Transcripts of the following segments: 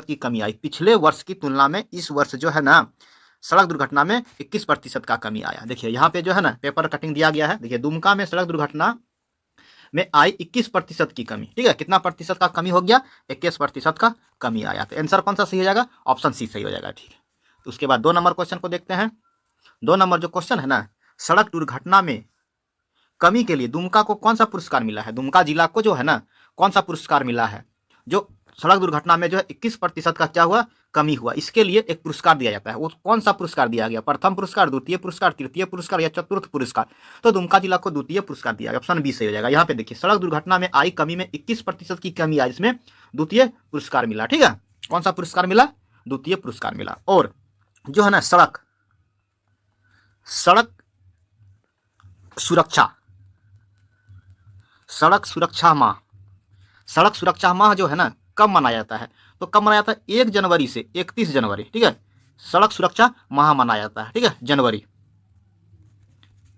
की कमी आई। पिछले वर्ष की तुलना में इस वर्ष जो है ना सड़क दुर्घटना में 21% का कमी आया। देखिए यहाँ पे जो है ना पेपर कटिंग दिया गया है। देखिए दुमका में सड़क दुर्घटना में आई 21% की कमी। ठीक है, कितना प्रतिशत का कमी हो गया? 21% का कमी आया। तो आंसर कौन सा सही हो जाएगा? ऑप्शन सी सही हो जाएगा। ठीक है, तो उसके बाद 2 नंबर क्वेश्चन को देखते हैं। 2 नंबर जो क्वेश्चन है ना, सड़क दुर्घटना में कमी के लिए दुमका को कौन सा पुरस्कार मिला है? दुमका जिला को जो है ना कौन सा पुरस्कार मिला है? जो सड़क दुर्घटना में जो है 21% का क्या हुआ? कमी हुआ। इसके लिए एक पुरस्कार दिया जाता है। वो कौन सा पुरस्कार दिया गया? प्रथम पुरस्कार, द्वितीय पुरस्कार, तृतीय पुरस्कार या चतुर्थ पुरस्कार? तो दुमका जिला को द्वितीय पुरस्कार दिया गया। ऑप्शन बी सही हो जाएगा। यहाँ पे देखिए सड़क दुर्घटना में आई कमी में 21% की कमी आई, इसमें द्वितीय पुरस्कार मिला। ठीक है, कौन सा पुरस्कार मिला? द्वितीय पुरस्कार मिला। और जो है ना सड़क सुरक्षा सड़क सुरक्षा माह जो है ना कब मनाया जाता है? तो कब मनाया जाता है? 1 जनवरी से 31 जनवरी। ठीक है, सड़क सुरक्षा माह मनाया जाता है। ठीक है, जनवरी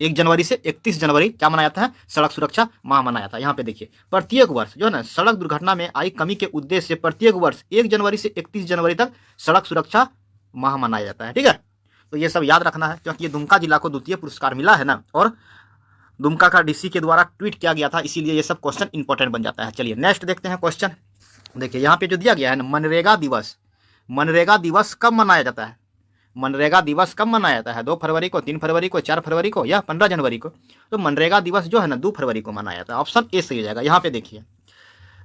1 जनवरी से 31 जनवरी क्या मनाया जाता है? सड़क सुरक्षा माह मनाया जाता है। यहाँ पे देखिए प्रत्येक वर्ष जो है ना सड़क दुर्घटना में आई कमी के उद्देश्य से प्रत्येक वर्ष 1 जनवरी से 31 जनवरी तक सड़क सुरक्षा माह मनाया जाता है। ठीक है, तो ये सब याद रखना है क्योंकि ये दुमका जिला को द्वितीय पुरस्कार मिला है ना, और दुमका का डीसी के द्वारा ट्वीट किया गया था, इसीलिए ये सब क्वेश्चन इंपॉर्टेंट बन जाता है। चलिए नेक्स्ट देखते हैं क्वेश्चन। देखिए यहाँ पे जो दिया गया है ना मनरेगा दिवस कब मनाया जाता है? मनरेगा दिवस कब मनाया जाता है? 2 फरवरी को, 3 फरवरी को, 4 फरवरी को या 15 जनवरी को? तो मनरेगा दिवस जो है ना 2 फरवरी को मनाया जाता है। ऑप्शन ए सही हो जाएगा। यहाँ पे देखिए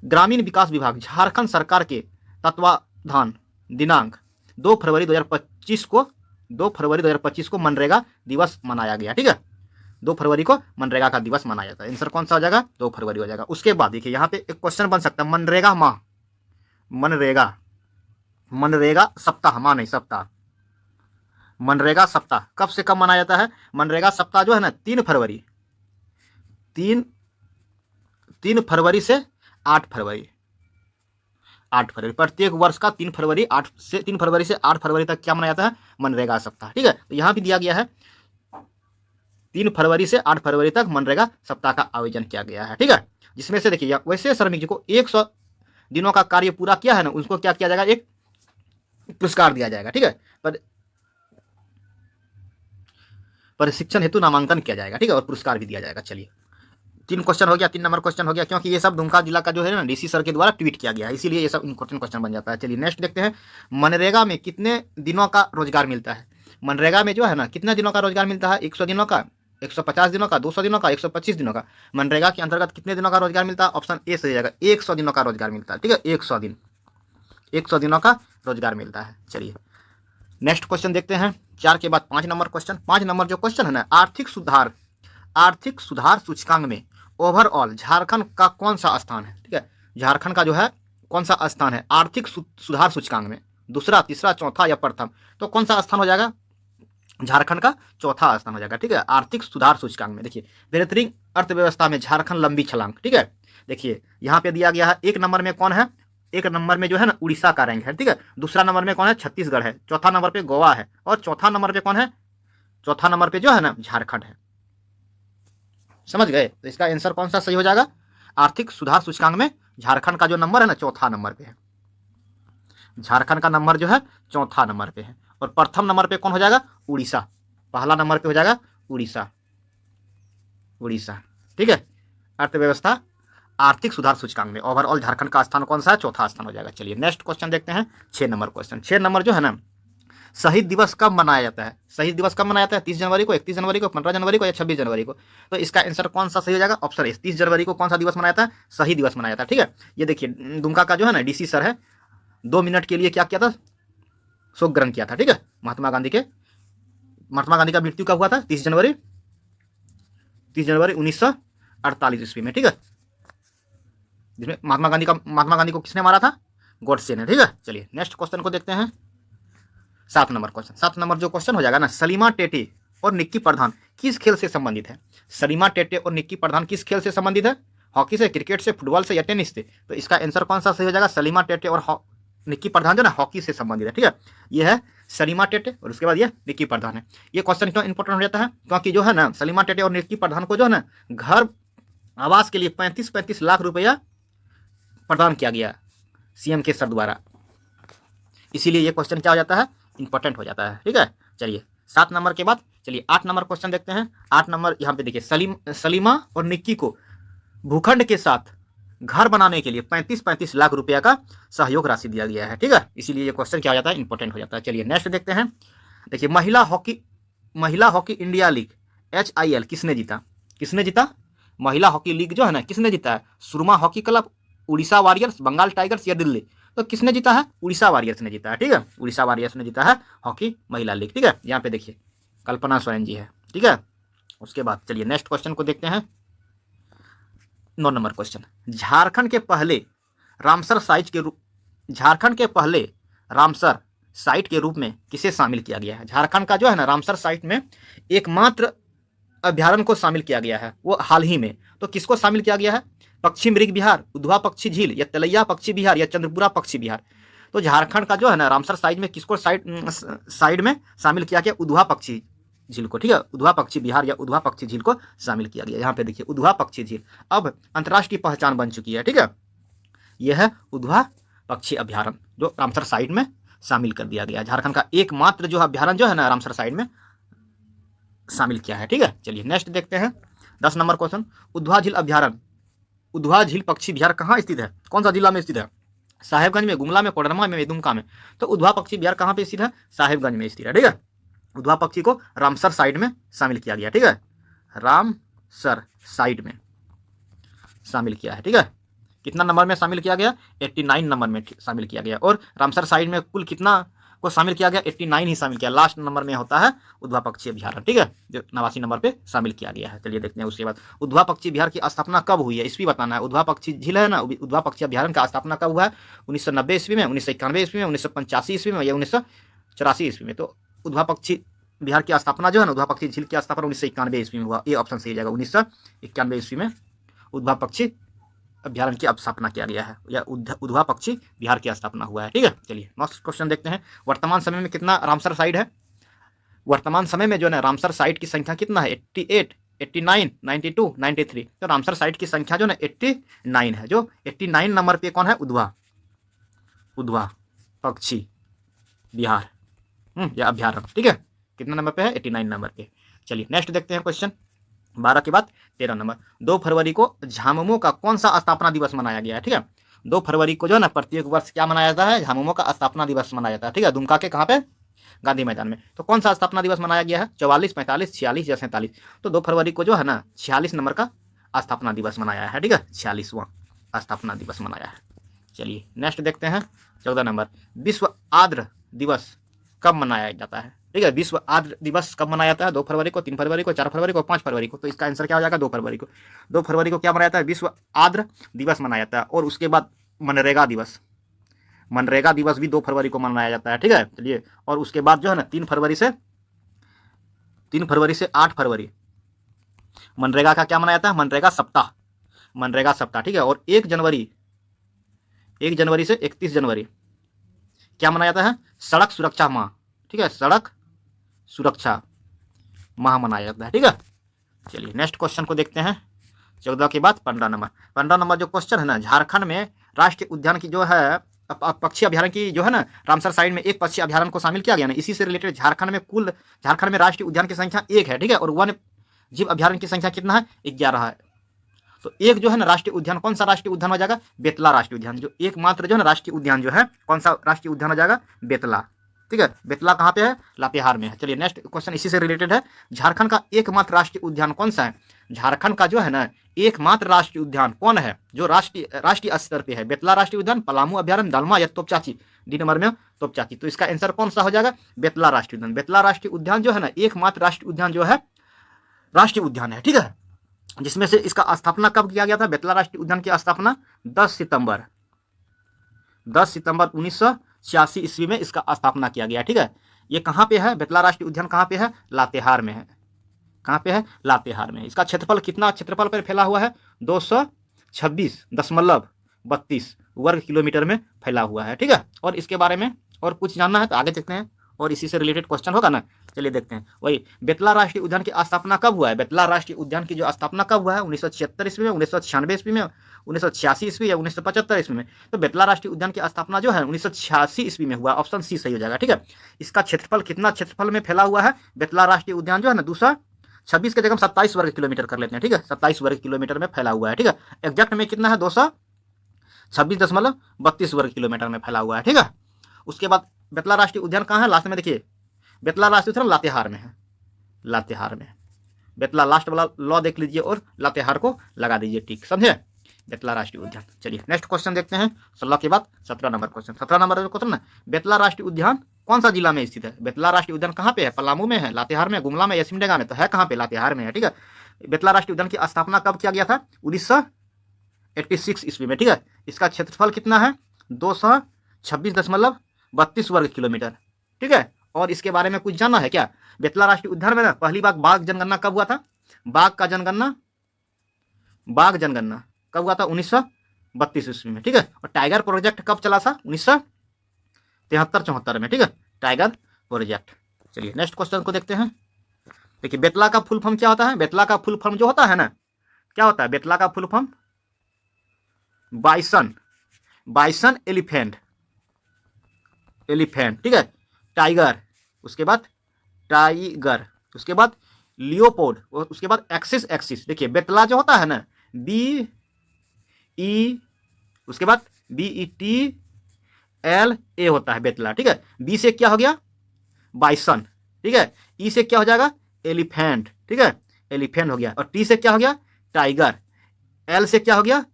ग्रामीण विकास विभाग झारखंड सरकार के तत्वाधान दिनांक 2 फरवरी 2025 को मनरेगा दिवस मनाया गया। ठीक है, 2 फरवरी को मनरेगा का दिवस मनाया जाता है। आंसर कौन सा हो जाएगा? 2 फरवरी हो जाएगा। उसके बाद देखिए यहाँ पे एक क्वेश्चन बन सकता है मनरेगा माह, मनरेगा सप्ताह, माह नहीं सप्ताह, मनरेगा सप्ताह कब से कब मनाया जाता है? मनरेगा सप्ताह जो है ना 3 फरवरी से 8 फरवरी, प्रत्येक वर्ष का 3 फरवरी से 8 फरवरी तक क्या मनाया जाता है? मनरेगा सप्ताह। ठीक है, तो यहाँ भी दिया गया है 3 फरवरी से 8 फरवरी तक मनरेगा सप्ताह का आयोजन किया गया है। ठीक है, जिसमें से देखिए वैसे श्रमिक जी को 100 दिनों का कार्य पूरा किया है ना, उसको क्या किया जाएगा? एक पुरस्कार दिया जाएगा। ठीक है, प्रशिक्षण हेतु नामांकन किया जाएगा। ठीक है, और पुरस्कार भी दिया जाएगा। चलिए 3 क्वेश्चन हो गया, 3 नंबर क्वेश्चन हो गया, क्योंकि ये सब दुमका जिला का जो है ना डीसी सर के द्वारा ट्वीट किया गया है, इसीलिए ये सब इंपॉर्टेंट क्वेश्चन बन जाता है। चलिए नेक्स्ट देखते हैं मनरेगा में कितने दिनों का रोजगार मिलता है? मनरेगा में जो है ना कितने दिनों का रोजगार मिलता है? 100 दिनों का, 150 दिनों का, 200 दिनों का, 125 दिनों का? मनरेगा के अंतर्गत कितने दिनों का रोजगार मिलता है? ऑप्शन ए सही जाएगा, 100 दिनों का रोजगार मिलता है। ठीक है, 100 दिनों का रोजगार मिलता है। चलिए नेक्स्ट क्वेश्चन देखते हैं। 4 के बाद 5 नंबर क्वेश्चन। 5 नंबर जो क्वेश्चन है ना आर्थिक सुधार सूचकांक में ओवरऑल झारखंड का कौन सा स्थान है? ठीक है, झारखंड का जो है कौन सा स्थान है आर्थिक सुधार सूचकांक में? दूसरा, तीसरा, चौथा या प्रथम? तो कौन सा स्थान हो जाएगा? झारखंड का चौथा स्थान हो जाएगा। ठीक है, आर्थिक सुधार सूचकांक में। देखिए बेहतरीन अर्थव्यवस्था में झारखंड लंबी छलांग। ठीक है, देखिए यहाँ पे दिया गया है 1 नंबर में कौन है? 1 नंबर में जो है ना उड़ीसा का रैंक है। ठीक है, दूसरा नंबर में कौन है? छत्तीसगढ़ है, चौथा नंबर पे गोवा है, और चौथा नंबर पे कौन है? चौथा नंबर पे जो है ना झारखंड है। समझ गए? तो इसका आंसर कौन सा सही हो जाएगा? आर्थिक सुधार सूचकांक में झारखंड का जो नंबर है ना चौथा नंबर पे है। झारखंड का नंबर जो है चौथा नंबर पे है, और प्रथम नंबर पे कौन हो जाएगा? उड़ीसा। पहला नंबर पे हो जाएगा उड़ीसा। ठीक है, अर्थव्यवस्था आर्थिक सुधार सूचकांक में ओवरऑल झारखंड का स्थान कौन सा है? चौथा स्थान हो जाएगा। चलिए नेक्स्ट क्वेश्चन देखते हैं। 6 नंबर क्वेश्चन। 6 नंबर जो है ना शहीद दिवस कब मनाया जाता है? शहीद दिवस कब मनाया जाता है? 30 जनवरी को, 31 जनवरी को, 15 जनवरी को या 26 जनवरी को? तो इसका आंसर कौन सा सही हो जाएगा? ऑप्शन ए 30 जनवरी को कौन सा दिवस मनाया जाता है? शहीद दिवस मनाया जाता है। ठीक है, ये देखिए दुमका का जो है ना डीसी सर है 2 मिनट के लिए क्या किया था? शोक ग्रहण किया था। ठीक है, महात्मा गांधी का मृत्यु कब हुआ था? 30 जनवरी 1948 ईस्वी में। ठीक है, जिसमें महात्मा गांधी को किसने मारा था? गॉडसे ने। ठीक है, चलिए नेक्स्ट क्वेश्चन को देखते हैं। 7 नंबर क्वेश्चन। 7 नंबर जो क्वेश्चन हो जाएगा ना सलीमा टेटे और निक्की प्रधान किस खेल से संबंधित है? सलीमा टेटे और निक्की प्रधान किस खेल से संबंधित है? हॉकी से, क्रिकेट से, फुटबॉल से या टेनिस से? तो इसका आंसर कौन सा सही हो जाएगा? सलीमा टेटे और निक्की प्रधान जो ना हॉकी से संबंधित है। ठीक है, ये है सलीमा टेटे और उसके बाद ये निक्की प्रधान है। ये क्वेश्चन क्यों इंपॉर्टेंट हो जाता है? क्योंकि जो है ना सलीमा टेटे और निक्की प्रधान को जो है ना घर आवास के लिए 35 लाख रुपया प्रदान किया गया सीएम के सर द्वारा। इसीलिए ये क्वेश्चन क्या हो जाता है, इंपॉर्टेंट हो जाता है। ठीक है, चलिए 7 नंबर के बाद चलिए 8 नंबर क्वेश्चन देखते हैं। 8 नंबर यहाँ पे देखिए, सलीमा और निक्की को भूखंड के साथ घर बनाने के लिए 35-35 लाख रुपया का सहयोग राशि दिया गया है। ठीक है, इसीलिए ये क्वेश्चन क्या हो जाता है, इंपॉर्टेंट हो जाता है। चलिए नेक्स्ट देखते हैं। देखिए महिला हॉकी इंडिया लीग HIL किसने जीता? किसने जीता? महिला हॉकी लीग जो है ना, किसने जीता है? Soorma hockey club, Orissa warriors, Bengal tigers या दिल्ली? तो किसने जीता है? उड़ीसा वॉरियर्स ने जीता है। ठीक है, उड़ीसा वॉरियर्स ने जीता है हॉकी महिला लीग। ठीक है, यहाँ पे देखिए कल्पना सोरेन जी है। ठीक है, उसके बाद चलिए नेक्स्ट क्वेश्चन को देखते हैं। 9 नंबर क्वेश्चन, झारखंड के पहले रामसर साइट के रूप में किसे शामिल किया गया है? झारखंड का जो है ना रामसर साइट में एकमात्र अभ्यारण्य को शामिल किया गया है, वो हाल ही में। तो किसको शामिल किया गया है? पक्षी मृग विहार, उधवा पक्षी झील या तलैया पक्षी विहार या चंद्रपुरा पक्षी विहार? तो झारखंड का जो है ना रामसर साइट में किसको साइड में शामिल किया गया? उधवा पक्षी झील को। ठीक है, उधवा पक्षी विहार या उधवा पक्षी झील को शामिल किया गया। यहाँ पे देखिए उधवा पक्षी झील अब अंतर्राष्ट्रीय पहचान बन चुकी है। ठीक है, यह है उधवा पक्षी अभ्यारण्य जो रामसर साइट में शामिल कर दिया गया। झारखंड का एकमात्र जो अभ्यारण्य जो है ना रामसर साइट में शामिल किया है। ठीक है, चलिए नेक्स्ट देखते हैं। 10 नंबर क्वेश्चन, उधवा झील अभ्यारण्य, उधवा झील पक्षी विहार कहाँ स्थित है? कौन सा जिला में स्थित है? साहेबगंज में, गुमला में, कोडरमा में, दुमका में? तो उधवा पक्षी विहार कहाँ पे स्थित है? साहेबगंज में स्थित है। ठीक है, उधवा पक्षी को रामसर साइट में शामिल किया गया। ठीक है, रामसर साइट में शामिल किया है। ठीक है, कितना नंबर में शामिल किया गया? 89 नंबर में शामिल किया गया। और रामसर साइट में कुल कितना को शामिल किया गया? 89 ही शामिल किया। लास्ट नंबर में होता है उधवा पक्षी अभ्यारण्य। ठीक है, जो 89 नंबर पे शामिल किया गया है। चलिए देखते हैं उसके बाद उधवा पक्षी विहार की स्थापना कब हुई है, ईस्वी बताना है। उधवा पक्षी झील है ना, उधवा पक्षी अभ्यारण्य का स्थापना कब हुआ है? 1990 ईस्वी में, 1991 ईस्वी में, 1985 ईस्वी में या 1984 ईस्वी में? तो उधवा पक्षी बिहार की स्थापना जो है ना, उधवा पक्षी झील की स्थापना 1991 ईस्वी में हुआ। ये ऑप्शन सही जाएगा, 1991 ईस्वी में उधवा पक्षी अभ्यारण्य की स्थापना किया गया है या उधवा पक्षी बिहार की स्थापना हुआ है। ठीक है, चलिए नेक्स्ट क्वेश्चन देखते हैं। वर्तमान समय में कितना रामसर साइट है? वर्तमान समय में जो है रामसर साइट की संख्या कितना है? 88, 89, 92, 93। तो रामसर साइट की संख्या जो है 89 है। जो 89 नंबर पे कौन है? उधवा पक्षी बिहार या अभ्यारण्य। ठीक है, कितना नंबर पे है? 89 नंबर पे। चलिए नेक्स्ट देखते हैं क्वेश्चन 12 के बाद 13 नंबर। 2 फरवरी को झामुमो का कौन सा स्थापना दिवस मनाया गया है? ठीक है, 2 फरवरी को जो है ना प्रत्येक वर्ष क्या मनाया जाता है? झामुमो का स्थापना दिवस मनाया जाता है। ठीक है, दुमका के कहाँ पे? गांधी मैदान में। तो कौन सा स्थापना दिवस मनाया गया है? 44, 45, 46 या 47? तो 2 फरवरी को जो है ना 46 नंबर का स्थापना दिवस मनाया है। ठीक है, 46वां स्थापना दिवस मनाया है। चलिए नेक्स्ट देखते हैं 14 नंबर। विश्व आर्द्र दिवस कब मनाया जाता है? ठीक है, विश्व आर्द्र दिवस कब मनाया जाता है? 2 फरवरी को, 3 फरवरी को, 4 फरवरी को, 5 फरवरी को? तो इसका आंसर क्या हो जाएगा? 2 फरवरी को। 2 फरवरी को क्या मनाया जाता है? विश्व आर्द्र दिवस मनाया जाता है। और उसके बाद मनरेगा दिवस भी 2 फरवरी को मनाया जाता है। ठीक है, चलिए और उसके बाद जो है ना 3 फरवरी से 8 फरवरी मनरेगा का क्या मनाया जाता है? मनरेगा सप्ताह। ठीक है, और 1 जनवरी से 31 जनवरी क्या मनाया जाता है? सड़क सुरक्षा माह। ठीक है, सड़क सुरक्षा माह मनाया जाता है। ठीक है, चलिए नेक्स्ट क्वेश्चन को देखते हैं 14 के बाद 15 नंबर। 15 नंबर जो क्वेश्चन है ना, झारखंड में राष्ट्रीय उद्यान की जो है पक्षी अभ्यारण्य की जो है ना रामसर साइट में एक पक्षी अभ्यारण्य को शामिल किया गया ना, इसी से रिलेटेड झारखंड में राष्ट्रीय उद्यान की संख्या 1 है। ठीक है, और वन जीव अभ्यारण्य की संख्या कितना है? 11 है। तो एक जो है ना राष्ट्रीय उद्यान, कौन सा राष्ट्रीय उद्यान हो जाएगा? बेतला राष्ट्रीय उद्यान। जो एकमात्र जो है ना राष्ट्रीय उद्यान जो है, कौन सा राष्ट्रीय उद्यान हो जाएगा? बेतला। ठीक है, बेतला कहाँ पे है? लातेहार में है। चलिए नेक्स्ट क्वेश्चन इसी से रिलेटेड है। झारखंड का एकमात्र राष्ट्रीय उद्यान कौन सा है? झारखंड का जो है ना एकमात्र राष्ट्रीय उद्यान कौन है जो राष्ट्रीय स्तर पे है? बेतला राष्ट्रीय उद्यान, पलामू अभ्यारण्य, दालमा या तोपचाची? डी नंबर में तोपचाची। तो इसका आंसर कौन सा हो जाएगा? बेतला राष्ट्रीय उद्यान। बेतला राष्ट्रीय उद्यान जो है ना एकमात्र राष्ट्रीय उद्यान जो है राष्ट्रीय उद्यान है। ठीक है, जिसमें से इसका स्थापना कब किया गया था? बेतला राष्ट्रीय उद्यान की स्थापना 10 सितंबर 1986 ईस्वी में इसका स्थापना किया गया। ठीक है, ये कहाँ पे है? बेतला राष्ट्रीय उद्यान कहाँ पे है? लातेहार में है। कहाँ पे है? लातेहार में। इसका क्षेत्रफल कितना क्षेत्रफल पर फैला हुआ है? 226.32 वर्ग किलोमीटर में फैला हुआ है। ठीक है, और इसके बारे में और कुछ जानना है तो आगे देखते हैं और इसी से रिलेटेड क्वेश्चन होगा ना। चलिए देखते हैं, वही बेतला राष्ट्रीय उद्यान की स्थापना कब हुआ है। बेतला राष्ट्रीय उद्यान की जो स्थापना कब हुआ है, 1976 ईस्वी में, 1996 ईस्वी में, 1986 ईस्वी या 1975 ईस्वी में। तो बेतला राष्ट्रीय उद्यान की स्थापना जो है 1986 ईस्वी में हुआ। ऑप्शन सी सही हो जाएगा, ठीक है। इसका क्षेत्रफल कितना क्षेत्रफल में फैला हुआ है बेतला राष्ट्रीय उद्यान जो है ना, 226 के जगह 27 वर्ग किलोमीटर कर लेते हैं, ठीक है। 27 वर्ग किलोमीटर में फैला हुआ है, ठीक है। एग्जैक्ट में कितना है, 226.32 वर्ग किलोमीटर में फैला हुआ है, ठीक है। उसके बाद बेतला राष्ट्रीय उद्यान कहाँ है, लास्ट में देखिए, बेतला राष्ट्रीय उद्यान लातेहार में है, लातेहार में। बेतला लास्ट वाला लॉ देख लीजिए और लातेहार को लगा दीजिए, ठीक, समझे। बेतला राष्ट्रीय उद्यान। चलिए नेक्स्ट क्वेश्चन देखते हैं, 16 के बाद 17 नंबर क्वेश्चन। 17 नंबर क्वेश्चन ना, बेतला राष्ट्रीय उद्यान कौन सा जिला में स्थित है। बेतला राष्ट्रीय उद्यान कहाँ पे है, पलामू में है, लातेहार में, गुमला में या सिमडेगा में। तो है कहाँ पे, लातेहार में है, ठीक है। बेतला राष्ट्रीय उद्यान की स्थापना कब किया गया था, 1986 ईस्वी में, ठीक है। इसका क्षेत्रफल कितना है, 226.32 वर्ग किलोमीटर, ठीक है। और इसके बारे में कुछ जानना है क्या। बेतला राष्ट्रीय उद्यान में ना पहली बार बाघ जनगणना कब हुआ था, बाघ जनगणना कब हुआ था, 1932 ईस्वी में, ठीक है। और टाइगर प्रोजेक्ट कब चला था, 1973-74 में, ठीक है, टाइगर प्रोजेक्ट। चलिए नेक्स्ट क्वेश्चन को देखते हैं। देखिए बेतला का फुल फॉर्म क्या होता है। बेतला का फुल फॉर्म जो होता है ना, क्या होता है, बेतला का फुल फॉर्म बाइसन एलिफेंट, ठीक है, टाइगर, उसके बाद टाइगर, उसके बाद लियोपोड, और उसके बाद एक्सिस। देखिए बेतला जो होता है ना, उसके बाद BETLA होता है बेतला, ठीक है। बी से क्या हो गया, बाइसन, ठीक है। ई से क्या हो जाएगा, एलिफेंट, ठीक है, एलिफेंट हो गया। और टी से क्या हो गया, टाइगर। एल से क्या हो गया,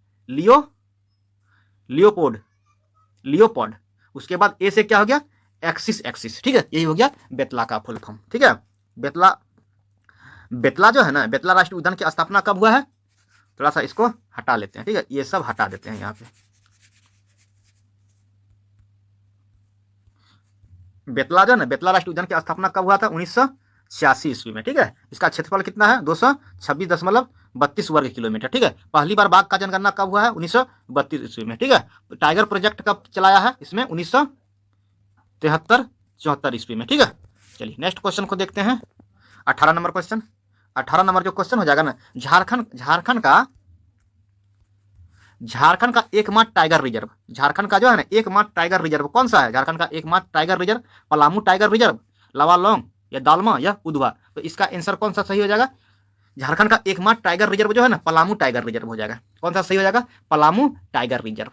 लियोपोड। उसके बाद ए से क्या हो गया, एक्सिस, ठीक है। यही हो गया बेतला का फुल फॉर्म, ठीक है। बेतला जो है ना, बेतला राष्ट्रीय उद्यान की स्थापना कब हुआ है, थोड़ा सा इसको हटा लेते हैं, ठीक है, ये सब हटा देते हैं यहाँ पे। बेतला जो है ना, बेतला राष्ट्रीय उद्यान की स्थापना कब हुआ था, 1986 ईस्वी में, ठीक है। इसका क्षेत्रफल कितना है, 226.32 वर्ग किलोमीटर, ठीक है। पहली बार बाघ का जनगणना कब हुआ है, 1932 ईस्वी में, ठीक है। टाइगर प्रोजेक्ट कब चलाया है, इसमें 1973-74 ईस्वी में, ठीक है। चलिए नेक्स्ट क्वेश्चन को देखते हैं, 18 नंबर क्वेश्चन। 18 नंबर जो क्वेश्चन हो जाएगा ना, झारखंड का एकमात्र टाइगर रिजर्व, झारखंड का जो है ना एकमात्र टाइगर रिजर्व कौन सा है। झारखंड का एकमात्र tiger reserve, Palamu tiger reserve, Lawalong या दालमा या उधवा। तो इसका आंसर कौन सा सही हो जाएगा, झारखंड का एकमात्र टाइगर रिजर्व जो है ना, पलामू टाइगर रिजर्व हो जाएगा। कौन सा सही हो जाएगा, पलामू टाइगर रिजर्व,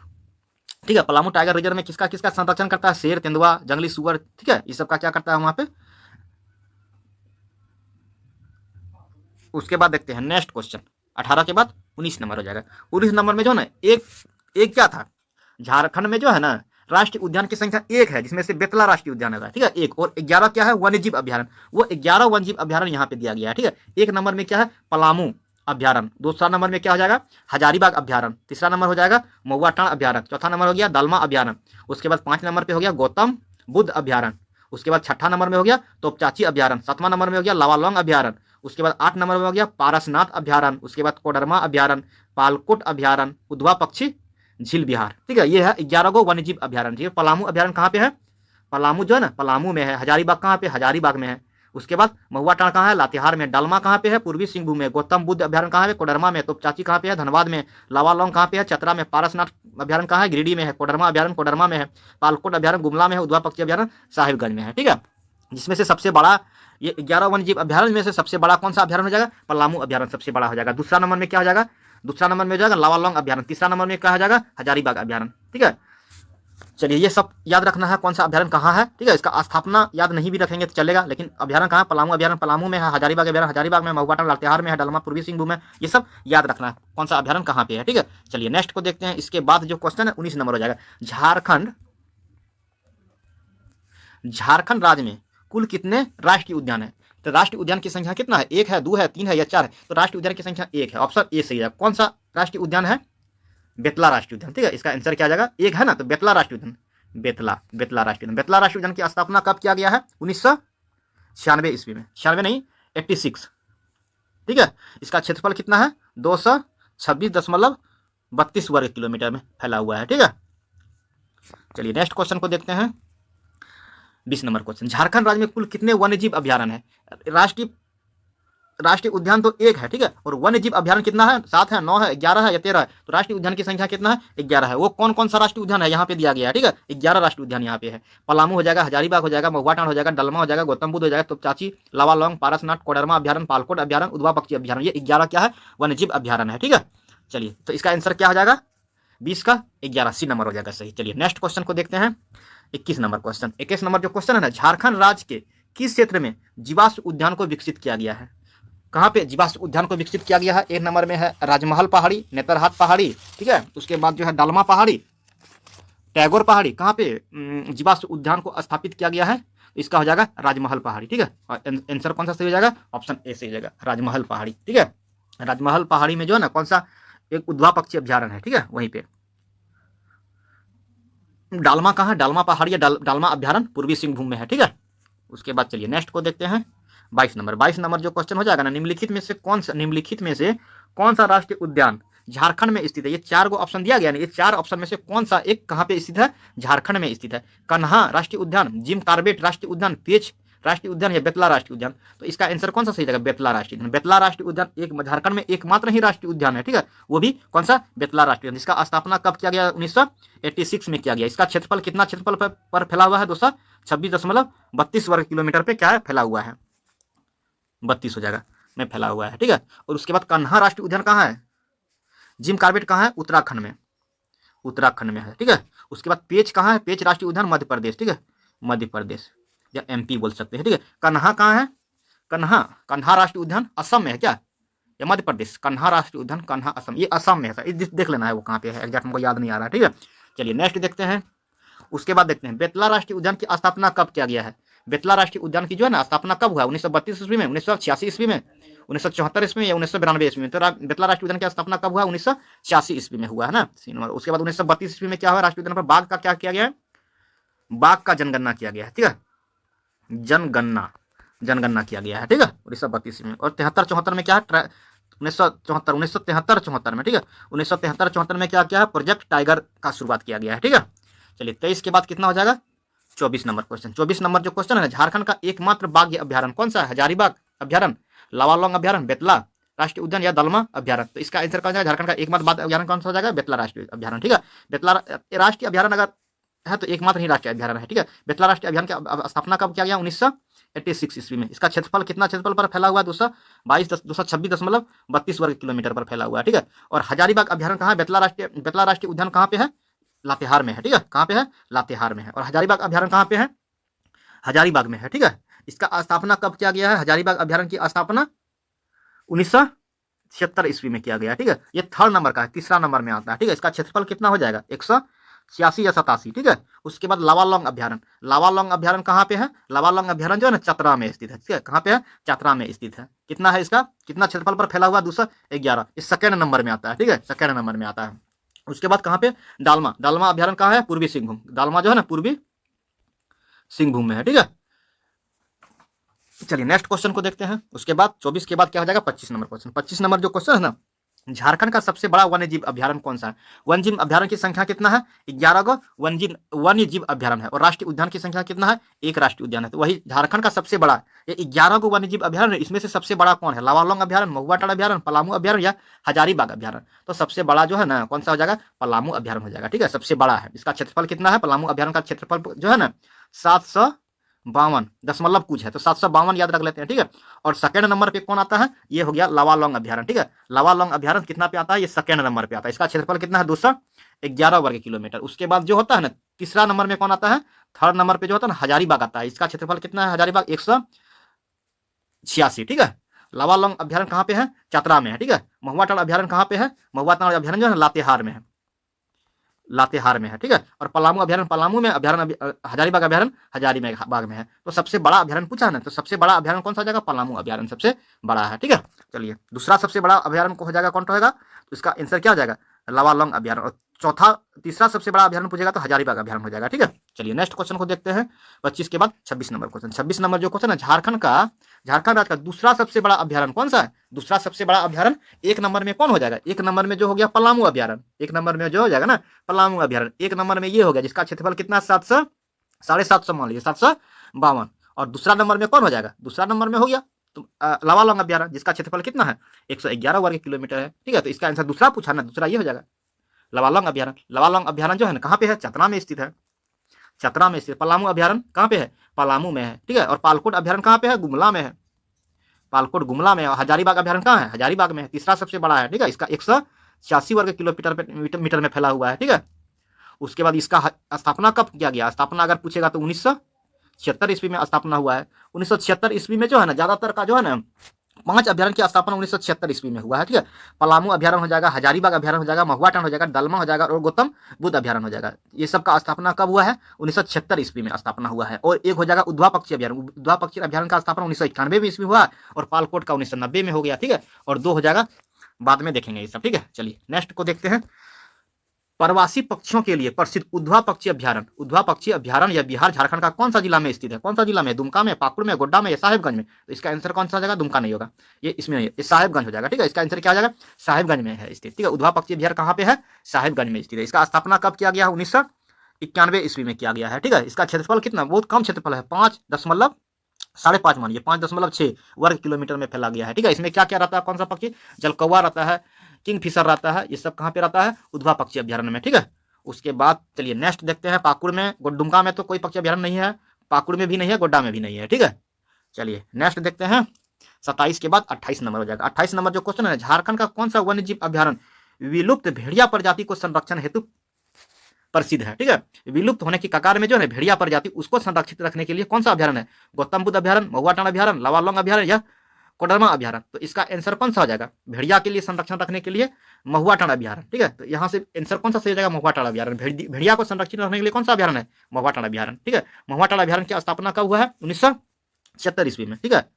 ठीक है। पलामू टाइगर रिजर्व में किसका किसका संरक्षण करता है, शेर, तेंदुआ, जंगली सुअर, ठीक है, इस सब का क्या करता है वहां पे। उसके बाद देखते हैं नेक्स्ट क्वेश्चन, 18 के बाद 19 नंबर हो जाएगा। 19 नंबर में जो है ना एक क्या था, झारखंड में जो है ना राष्ट्रीय उद्यान की संख्या 1 है, जिसमें से बेतला राष्ट्रीय उद्यान है, ठीक है, 1। और 11 क्या है, वन्यजीव अभ्यारण्य, वो 11 वन्यजीव अभ्यारण्य यहाँ पे दिया गया है, ठीक है। 1 नंबर में क्या है, पलामू अभ्यारण्य। दूसरा नंबर में क्या हो जाएगा, हजारीबाग अभ्यारण्य। तीसरा नंबर हो जाएगा महुआटांड़ अभ्यारण्य। चौथा नंबर हो गया दालमा अभ्यारण्य। उसके बाद 5 नंबर पे हो गया गौतम बुद्ध अभ्यारण्य। उसके बाद 6ठा नंबर में हो गया तोपचाची अभ्यारण्य। 7वां नंबर में हो गया लावालौंग अभ्यारण्य। उसके बाद 8 नंबर में हो गया पारसनाथ अभ्यारण्य। उसके बाद कोडरमा अभ्यारण्य, पालकोट अभ्यारण्य, उधवा पक्षी झील बिहार, ठीक है। ये है 11 गो वन्यजीव अभ्यारण्य, ठीक है। पलामू अभ्यारण्य कहाँ पे है, पलामू जो है ना पलामू में है। हजारीबाग कहाँ पे, हजारीबाग में है। उसके बाद महुआटांड़ कहाँ है, लातेहार में। डालमा कहाँ पे है, पूर्वी सिंहभूम में। गौतम बुद्ध अभ्यारण्य कहाँ है, कोडरमा में। तोपचाची कहाँ पे है, धनबाद में। लावालौंग कहाँ पे है, चतरा में। पारसनाथ अभ्यारण्य कहाँ है, गिरिडीह में है। कोडरमा अभ्यारण्य कोडरमा में है। पालकोट अभ्यारण्य गुमला में है। उधवा पक्षी अभ्यारण्य साहिबगंज में है, ठीक है। जिसमें से सबसे बड़ा, ये 11 वन्यजीव अभ्यारण्य में से सबसे बड़ा कौन सा अभ्यारण्य हो जाएगा, पलामू अभ्यारण्य सबसे बड़ा हो जाएगा। दूसरा नंबर में क्या हो जाएगा, दूसरा नंबर में हो जाएगा लावालौंग अभ्यारण्य। तीसरा नंबर में क्या हो जाएगा, हजारीबाग अभ्यारण्य, ठीक है। चलिए ये सब याद रखना है, कौन सा अभ्यारण्य कहाँ है, ठीक है। इसका स्थापना याद नहीं भी रखेंगे तो चलेगा, लेकिन अभ्यारण्य कहाँ, पलामू अभ्यारण्य पलामू में है। हजारीबाग अभ्यारण्य हजारीबाग में। महुआटांड़ लातेहार में है। डालमा पूर्वी सिंहभूम में। ये सब याद रखना है, कौन सा अभ्यारण्य कहाँ पे है, ठीक है। चलिए नेक्स्ट को देखते हैं। इसके बाद जो क्वेश्चन है 19 नंबर हो जाएगा। झारखंड राज्य में कुल कितने राष्ट्रीय उद्यान है। तो राष्ट्रीय उद्यान की संख्या कितना है, 1 है, 2 है, 3 है या 4 है। तो राष्ट्रीय उद्यान की संख्या 1 है, ऑप्शन ए सही है। कौन सा राष्ट्रीय उद्यान है, बेतला राष्ट्रीय उद्यान, ठीक है। इसका आंसर क्या आ जाएगा, 1 है ना, तो बेतला राष्ट्रीय उद्यान, बेतला राष्ट्रीय उद्यान। बेतला राष्ट्रीय उद्यान की स्थापना कब किया गया है, 1996 ईस्वी में। 96 नहीं, 86, ठीक है। इसका क्षेत्रफल कितना है, 226.32 वर्ग किलोमीटर में फैला हुआ है, ठीक है। चलिए नेक्स्ट क्वेश्चन को देखते हैं। 20 नंबर क्वेश्चन, झारखंड राज्य में कुल कितने वन्यजीव अभ्यारण्य है? राष्ट्रीय उद्यान तो एक है, ठीक है, और वन्य जीव अभ्यारण्य कितना है? 7 है, 9 है, 11 है या 13 है? तो राष्ट्रीय उद्यान की संख्या कितना है? 11 है। वो कौन कौन सा राष्ट्रीय उद्यान है यहाँ पे दिया गया है, ठीक है, 11 राष्ट्रीय उद्यान यहाँ पे है। पलामू हो जाएगा, हजारीबाग हो जाएगा, महुआटांड हो जाएगा, डलमा हो जाएगा, गौतम बुद्ध हो जाएगा, तोपचाची, लावालौंग, पारसनाथ, कोडरमा अभ्यारण्य, पालकोट अभ्यारण्य, उदवा पक्षी अभ्यारण्य, ये 11 क्या है? वन्य जीव अभ्यारण्य है, ठीक है। चलिए, तो इसका आंसर क्या हो जाएगा? 20 का 11, सी नंबर हो जाएगा सही। चलिए नेक्स्ट क्वेश्चन को देखते हैं। 21 नंबर क्वेश्चन, 21 नंबर जो क्वेश्चन है ना, झारखंड राज्य के किस क्षेत्र में जीवाश्म उद्यान को विकसित किया गया है? कहाँ पे जीवाश्म उद्यान को विकसित किया गया है? एक नंबर में है राजमहल पहाड़ी, नेतरहाट पहाड़ी, ठीक है, उसके बाद जो है डालमा पहाड़ी, टैगोर पहाड़ी। कहाँ पे जीवाश्म उद्यान को स्थापित किया गया है? इसका हो जाएगा राजमहल पहाड़ी, ठीक है। और आंसर कौन सा सही हो जाएगा? ऑप्शन ए सही हो जाएगा, राजमहल पहाड़ी, ठीक है। राजमहल पहाड़ी में जो है ना कौन सा? एक उद्वा पक्षी अभ्यारण्य है, ठीक है, वहीं पे। डालमा कहाँ है? डालमा पहाड़ी या डालमा अभ्यारण्य पूर्वी सिंहभूम में है, ठीक है। उसके बाद चलिए नेक्स्ट को देखते हैं। 22 नंबर जो क्वेश्चन हो जाएगा ना, निम्नलिखित में से कौन सा राष्ट्रीय उद्यान झारखंड में स्थित है? ये 4 गो ऑप्शन दिया गया ना, ये 4 ऑप्शन में से कौन सा एक कहाँ पे स्थित है? झारखंड में स्थित है। कन्हा राष्ट्रीय उद्यान, जिम कार्बेट राष्ट्रीय उद्यान, पेच राष्ट्रीय उद्यान या बेतला राष्ट्रीय उद्यान? तो इसका आंसर कौन सा सही जाएगा? बेतला राष्ट्रीय उद्यान। बेतला राष्ट्रीय उद्यान एक झारखंड में एकमात्र ही राष्ट्रीय उद्यान है, ठीक है, वो भी कौन सा? बेतला राष्ट्रीय उद्यान, जिसका स्थापना कब किया गया? 1986 में किया गया। इसका क्षेत्रफल कितना क्षेत्रफल पर फैला हुआ है? 226.32 वर्ग किलोमीटर पे क्या है? फैला हुआ है, 32 हो जाएगा में फैला हुआ है, ठीक है। और उसके बाद कन्हा राष्ट्रीय उद्यान कहाँ है? जिम कार्बेट कहाँ है? उत्तराखंड में है, ठीक है। उसके बाद पेच कहाँ है? पेच राष्ट्रीय उद्यान मध्य प्रदेश, ठीक है, मध्य प्रदेश या एमपी बोल सकते हैं, ठीक है। कन्हा कहाँ है? कन्हा राष्ट्रीय उद्यान असम में है क्या, या मध्य प्रदेश? कन्हा राष्ट्रीय उद्यान, कन्हा असम, ये असम में है, देख लेना है वो कहाँ पे है, एग्जैक्ट हमको याद नहीं आ रहा है, ठीक है। चलिए नेक्स्ट देखते हैं। उसके बाद देखते हैं बेतला राष्ट्रीय उद्यान की स्थापना कब किया गया है? बेतला राष्ट्रीय उद्यान की जो है ना स्थापना कब हुआ? 1932 ईस्वी में, 1986 ईस्वी में, 1974 ईस्वी में या 1992 ईस्वी में? तो बेतला राष्ट्रीय उद्यान की स्थापना कब हुआ? 1986 ईस्वी में हुआ है ना। उसके बाद 1932 ईस्वी में क्या हुआ? राष्ट्रीय उद्यान पर बाघ का क्या किया गया है? बाघ का जनगणना किया गया है, ठीक है, जनगणना किया गया है, ठीक है, 1932 में। और 73-74 में क्या है? 1973-74 में, ठीक है, 1973-74 में क्या किया है? प्रोजेक्ट टाइगर का शुरुआत किया गया है, ठीक है। चलिए 23 के बाद कितना हो जाएगा? 24 नंबर क्वेश्चन। 24 नंबर जो क्वेश्चन है, झारखंड का एकमात्र बाघ अभ्यारण्य कौन सा है? हजारीबाग अभ्यारण्य, लावालौंग अभ्यारण्य, बेतला राष्ट्रीय उद्यान या दलमा अभ्यारण्य? तो इसका आंसर कौन सा? झारखंड का एकमात्र बाघ अभ्यारण्य कौन सा हो जाएगा? बेतला राष्ट्रीय अभ्यारण्य, ठीक है। बेतला राष्ट्रीय अभ्यारण्य अगर है तो एकमात्र ही राष्ट्रीय अभ्यारण्य है, ठीक है। बेतला राष्ट्रीय अभ्यारण्य की स्थापना कब किया गया? 1986 ईस्वी में। इसका क्षेत्रफल कितना क्षेत्रफल पर फैला हुआ है? 226.32 वर्ग किलोमीटर पर फैला हुआ है, ठीक है। और हजारीबाग अभ्यारण्य कहाँ है? बेतला राष्ट्रीय उद्यान कहाँ पे है? लातेहार में है, ठीक है, कहाँ पे है? लातेहार में है। और हजारीबाग अभ्यारण्य कहाँ पे है? हजारीबाग में है, ठीक है। इसका स्थापना कब किया गया है? हजारीबाग अभ्यारण्य की स्थापना 1976 ईस्वी में किया गया, ठीक है। ये 3rd नंबर का है, 3रा नंबर में आता है, ठीक है। इसका क्षेत्रफल कितना हो जाएगा? 186 या 87, ठीक है। उसके बाद लावालौंग अभ्यारण्य कहाँ पे है? लावालौंग अभ्यारण्य जो है ना चतरा में स्थित है, ठीक है। कहाँ पे है? चतरा में स्थित है। कितना है इसका? कितना क्षेत्रफल पर फैला हुआ? 211, इस 2nd नंबर में आता है, ठीक है, 2nd नंबर में आता है। उसके बाद कहाँ पे? डालमा अभ्यारण्य कहाँ है? पूर्वी सिंहभूम। डालमा जो है ना पूर्वी सिंहभूम में है, ठीक है। चलिए नेक्स्ट क्वेश्चन को देखते हैं। उसके बाद 24 के बाद क्या हो जाएगा? 25 नंबर क्वेश्चन। 25 नंबर जो क्वेश्चन है ना, झारखंड का सबसे बड़ा वन्यजीव अभ्यारण्य कौन सा है? वन्यजीव अभ्यारण्य की संख्या कितना है? 11 गो वन्यजीव अभ्यारण्य है। और राष्ट्रीय उद्यान की संख्या कितना है? 1 राष्ट्रीय उद्यान है। तो वही झारखंड का सबसे बड़ा ये 11 गो वन्यजीव अभ्यारण्य, इसमें से सबसे बड़ा कौन है? लावालौंग अभ्यारण्य, महुआटांड अभ्यारण्य, पलामू अभ्यारण्य या हजारीबाग अभ्यारण्य? तो सबसे बड़ा जो है ना कौन सा हो जाएगा? पलामू अभ्यारण्य हो जाएगा, ठीक है, सबसे बड़ा है। इसका क्षेत्रफल कितना है? पलामू अभ्यारण्य का क्षेत्रफल जो है ना 752 दशमलव कुछ है, तो 752 याद रख लेते हैं, ठीक है। और 2nd नंबर पे कौन आता है? ये हो गया लावालौंग अभ्यारण्य, ठीक है। लावालौंग अभ्यारण्य कितना पे आता है? ये 2nd नंबर पे आता है। इसका क्षेत्रफल कितना है? 211 वर्ग किलोमीटर। उसके बाद जो होता है ना 3रा नंबर में कौन आता है? 3rd नंबर पे जो होता है ना हजारीबाग आता है। इसका क्षेत्रफल कितना है? हजारीबाग 186, ठीक है। लावालौंग अभ्यारण्य कहाँ पे है? चतरा में है, ठीक है। महुआटांड अभ्यारण्य कहाँ पे है? महुआटांड अभ्यारण्य जो है लातेहार में है, ठीक है। और पलामू अभ्यारण्य पलामू में, अभ्यारण्य हजारीबाग अभ्यारण्य हजारीबाग में है। तो सबसे बड़ा अभ्यारण्य पूछा है ना, तो सबसे बड़ा अभ्यारण्य कौन सा हो जाएगा? पलामू अभ्यारण्य सबसे बड़ा है, ठीक है। चलिए दूसरा सबसे बड़ा अभ्यारण्य को हो जाएगा कौन सा होगा? तो इसका आंसर क्या हो जाएगा? लावालौंग अभ्यारण्य। और तीसरा सबसे बड़ा अभ्यारण्य पूछेगा तो हजारीबाग अभ्यारण्य हो जाएगा, ठीक है। चलिए नेक्स्ट क्वेश्चन को देखते हैं। 25 के बाद 26 नंबर क्वेश्चन। 26 नंबर जो क्वेश्चन है, झारखंड राज्य का दूसरा सबसे बड़ा अभ्यारण्य कौन सा है? दूसरा सबसे बड़ा अभ्यारण्य 1 नंबर में कौन हो जाएगा? 1 नंबर में जो हो गया पलामू अभ्यारण्य, 1 नंबर में जो हो जाएगा ना पलामू अभ्यारण्य, 1 नंबर में ये हो गया, जिसका क्षेत्रफल कितना? 750 मान लीजिए, 752। और दूसरा नंबर में कौन हो जाएगा, दूसरा नंबर में हो गया तो लावालौंग अभ्यारण्य, जिसका क्षेत्रफल कितना है 111 वर्ग किलोमीटर है, ठीक है। तो इसका आंसर दूसरा पूछा ना, दूसरा ये हो जाएगा लवालौंग अभ्यारण्य। लवालौंग अभ्यारण्य जो है ना कहाँ पे है, चतरा में स्थित है, चतरा में स्थित। पलामू अभ्यारण्य कहाँ पे है, पलामू में है, ठीक है। और पालकोट अभ्यारण्य कहाँ पे है, गुमला में है, पालकोट गुमला में। हजारीबाग अभ्यारण्य कहाँ है, हजारीबाग में है, तीसरा सबसे बड़ा है, ठीक है। इसका 186 वर्ग किलोमीटर मीटर में फैला हुआ है, ठीक है। उसके बाद इसका स्थापना कब किया गया, स्थापना अगर पूछेगा तो 1976 ईस्वी में स्थापना हुआ है। 1976 ईस्वी में जो है ना ज्यादातर का जो है ना 5 अभ्यारण्य की स्थापना 1976 ईस्वी में हुआ है, ठीक है। पलामू अभ्यारण्य हो जाएगा, हजारीबाग अभ्यारण्य हो जाएगा, महुआ टांड हो जाएगा, दलमा हो जाएगा और गौतम बुद्ध अभ्यारण्य हो जाएगा। ये सब का स्थापना कब हुआ है, 1976 ईस्वी में स्थापना हुआ है। और एक हो जाएगा उद्वा पक्षी अभ्यारण्य, उद्वा पक्षी अभ्यारण्य का स्थापना 1991 में ईस्वी हुआ और पालकोट का 1990 में हो गया, ठीक है। और 2 हो जाएगा, बाद में देखेंगे ये सब, ठीक है। चलिए नेक्स्ट को देखते हैं। प्रवासी पक्षियों के लिए प्रसिद्ध उद्वा पक्षी अभ्यारण्य, उद्वा पक्षी अभ्यारण्य यह बिहार झारखंड का कौन सा जिला में स्थित है, कौन सा जिला में, दुमका में, पाकुड़ में, गोड्डा में या साहेबगंज में। तो इसका आंसर कौन सा जाएगा, दुमका नहीं होगा, ये इसमें नहीं है, ये साहेबगंज हो जाएगा, ठीक है। इसका आंसर क्या हो जाएगा, साहेबगंज में है स्थित, ठीक है। उद्वा पक्षी अभ्यारण्य कहाँ पे है, साहेबगंज में स्थित है। इसका स्थापना कब किया गया, 1991 ईस्वी में किया गया है, ठीक है। इसका क्षेत्रफल कितना, बहुत कम क्षेत्रफल है, 5.5 मानिए, 5.6 वर्ग किलोमीटर में फैला गया है, ठीक है। इसमें क्या क्या रहता है, कौन सा पक्षी, जलकौवा रहता है, किंग फिशर रहता है, ये सब कहाँ पे रहता है, उद्वा पक्षी अभ्यारण्य में, ठीक है। उसके बाद चलिए नेक्स्ट देखते हैं। पाकुड़ में, दुमका में तो कोई पक्षी अभ्यारण्य नहीं है, पाकुड़ में भी नहीं है, गोड्डा में भी नहीं है, ठीक है। चलिए नेक्स्ट देखते हैं। 27 के बाद 28 नंबर हो जाएगा। 28 नंबर जो क्वेश्चन है, झारखंड का कौन सा वन्य जीव अभ्यारण्य विलुप्त भेड़िया प्रजाति को संरक्षण हेतु प्रसिद्ध है, ठीक है। विलुप्त होने की कगार में जो है भेड़िया प्रजाति, उसको संरक्षित रखने के लिए कौन सा अभ्यारण्य है, गौतम बुद्ध अभ्यारण्य, महुआ टांड अभ्यारण्य, लावालौंग अभ्यारण्य या कोडरमा अभ्यारण्य। तो इसका आंसर कौन सा हो जाएगा, भेड़िया के लिए संरक्षण रखने के लिए महुआ टांड अभ्यारण्य, ठीक है। तो यहाँ से आंसर कौन सा सही हो जाएगा, महुआ टांड अभ्यारण्य। भेड़िया को संरक्षित रखने के लिए कौन सा अभ्यारण्य है, महुआ टांड अभ्यारण्य, ठीक है। महुआ टांड अभ्यारण्य की स्थापना कब हुआ है, 1976 ईस्वी में, ठीक है।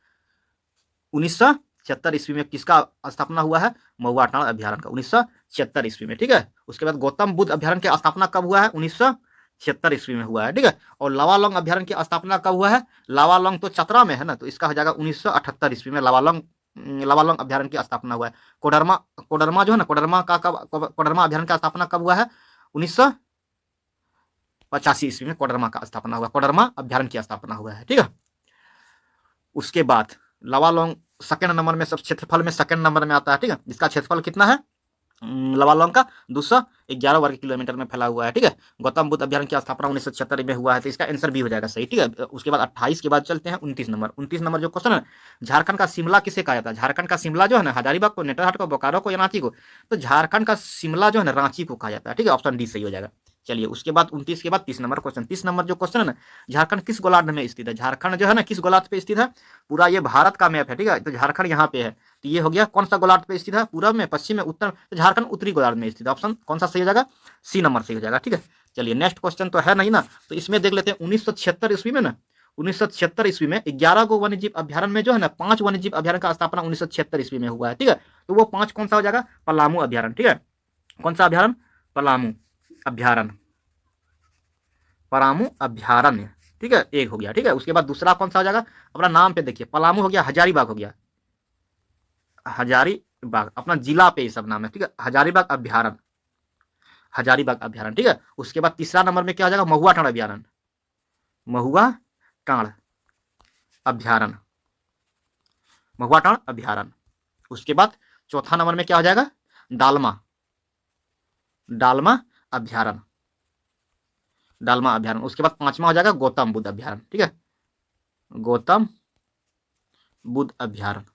1976 ईस्वी में किसका स्थापना हुआ है, महुआ टांड अभ्यारण्य का, 1976 ईस्वी में, ठीक है। उसके बाद गौतम बुद्ध अभ्यारण्य की स्थापना कब हुआ है, 1976 ईस्वी में हुआ है, ठीक है। और लावालौंग अभ्यारण्य की स्थापना कब हुआ है, लावालौंग तो चतरा में है ना, तो इसका हो जाएगा 1978 ईस्वी में लावालौंग अभ्यारण्य की स्थापना हुआ है। कोडरमा कोडरमा जो है ना, कोडरमा अभ्यारण्य का स्थापना कब हुआ है, 1985 ईस्वी में कोडरमा का स्थापना हुआ, कोडरमा अभ्यारण्य की स्थापना हुआ है, ठीक है। उसके बाद लावालौंग सेकंड नंबर में, सब क्षेत्रफल में सेकंड नंबर में आता है, ठीक है। जिसका क्षेत्रफल कितना है, लावालौंग का 211 वर्ग किलोमीटर में फैला हुआ है, ठीक है। गौतम बुद्ध अभ्यारण्य की स्थापना 1976 में हुआ है, तो इसका आंसर भी हो जाएगा सही, ठीक है। उसके बाद 28 के बाद चलते हैं 29 नंबर। 29 नंबर जो क्वेश्चन है, झारखंड का शिमला किसे कहा जाता है, झारखंड का शिमला जो है ना, हजारीबाग को, नेतरहाट को, बोकारो को या रांची को। तो झारखंड का शिमला जो है ना, रांची को कहा जाता है, ठीक है। ऑप्शन डी सही हो जाएगा। चलिए उसके बाद 29 के बाद 30 नंबर क्वेश्चन। 30 नंबर जो क्वेश्चन है ना, झारखंड किस गोलार्ध में स्थित है, झारखंड जो है ना किस गोलार्ध पे स्थित है, पूरा ये भारत का मैप है, ठीक है। तो झारखंड यहाँ पे है, तो ये हो गया कौन सा गोलार्ध पे स्थित है, पूरब में, पश्चिम में, उत्तर। तो झारखंड उत्तरी गोलार्ध में स्थित है। ऑप्शन कौन सा सही हो जाएगा, सी नंबर सही हो जाएगा, ठीक है। चलिए नेक्स्ट क्वेश्चन तो है नहीं ना, तो इसमें देख लेते हैं। 1976 ईस्वी में ना, 1976 ईस्वी में 11 गो वन्य जीव अभ्यारण्य में जो है ना 5 वन्य जीव अभ्यारण्य का स्थापना 1976 ईस्वी में हुआ है, ठीक है। तो वो 5 कौन सा हो जाएगा, पलामू अभ्यारण्य, ठीक है। कौन सा अभ्यारण्य, पलामू अभ्यारण्य, पलामू अभ्यारण्य, ठीक है, एक हो गया, ठीक है। उसके बाद दूसरा कौन सा हो जाएगा, अपना नाम पे देखिए, पलामू हो गया, हजारीबाग हो गया, हजारीबाग अपना जिला पे ये सब नाम है, ठीक है। हजारीबाग अभ्यारण्य, हजारीबाग अभ्यारण्य, ठीक है। उसके बाद तीसरा नंबर में क्या हो जाएगा, महुआ टांड अभ्यारण्य, महुआ टांड अभ्यारण्य, महुआ टांड अभ्यारण्य। उसके बाद चौथा नंबर में क्या हो जाएगा, डालमा, डालमा अभ्यारण्य, डालमा अभ्यारण्य। उसके बाद पांचवा हो जाएगा गौतम बुद्ध अभ्यारण्य, ठीक है, गौतम बुद्ध अभ्यारण्य।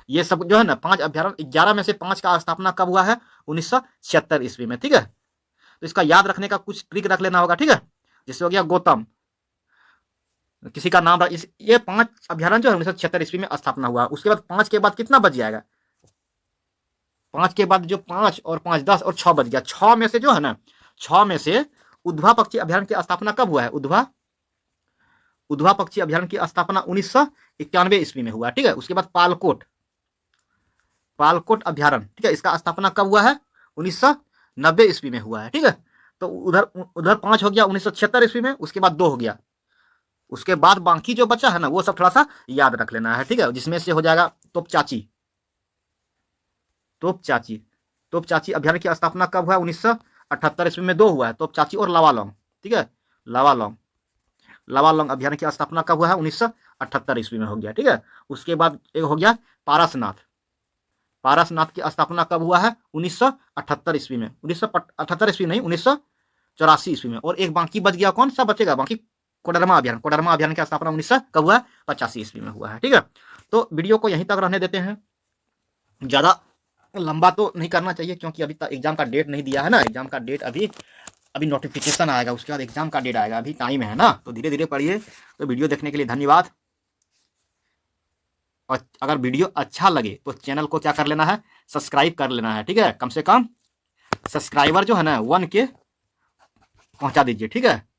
ये सब जो है ना 5 अभ्यारण्य, 11 में से 5 का स्थापना कब हुआ है, 1976 ईस्वी में, ठीक है। तो इसका याद रखने का कुछ ट्रिक रख लेना होगा, ठीक है। जैसे हो गया गौतम, किसी का नाम, ये 5 अभ्यारण्य जो है 1976 ईस्वी में स्थापना हुआ। उसके बाद 5 के बाद कितना बच जाएगा, 5 के बाद जो 5 और 5 10 और 6 बच गया। 6 में से जो है ना, 6 में से उद्वा पक्षी अभ्यारण्य की स्थापना कब हुआ है, उद्वा पक्षी अभ्यारण्य की स्थापना 1991 ईस्वी में हुआ, ठीक है। उसके बाद पालकोट, पालकोट अभ्यारण्य, ठीक है, इसका स्थापना कब हुआ है, 1990 ईस्वी में हुआ है, ठीक है। तो उधर उधर 5 हो गया 1976 ईस्वी में, उसके बाद 2 हो गया। उसके बाद बाकी जो बचा है ना, वो सब थोड़ा सा याद रख लेना है, ठीक है। जिसमें से हो जाएगा तोपचाची, तोपचाची, तोपचाची अभ्यारण्य की स्थापना कब हुआ, 1978 ईस्वी में 2 हुआ है, तोपचाची और लावालौंग, ठीक है, लावालौंग, लावालौंग अभियान की स्थापना कब हुआ है? 1978 ईस्वी में हो गया। ठीक है, उसके बाद एक हो गया पारसनाथ। पारसनाथ की स्थापना कब हुआ है? 1978 ईस्वी में। 1978 ईस्वी नहीं, 1984 ईस्वी में। और एक बाकी बच गया, कौन सा बचेगा बाकी? कोडरमा अभियान। कोडरमा अभियान की स्थापना 1900 कब हुआ? 85 ईस्वी में हुआ है। ठीक है, तो वीडियो को यहीं तक रहने देते हैं, ज़्यादा लंबा तो नहीं करना चाहिए, क्योंकि अभी तक एग्जाम का डेट नहीं दिया है ना। एग्जाम का डेट अभी अभी नोटिफिकेशन आएगा, उसके बाद एग्जाम का डेट आएगा, अभी टाइम है ना, तो धीरे धीरे पढ़िए। तो वीडियो देखने के लिए धन्यवाद। और अगर वीडियो अच्छा लगे तो चैनल को क्या कर लेना है? सब्सक्राइब कर लेना है। ठीक है, कम से कम सब्सक्राइबर जो है ना 1K पहुंचा दीजिए। ठीक है।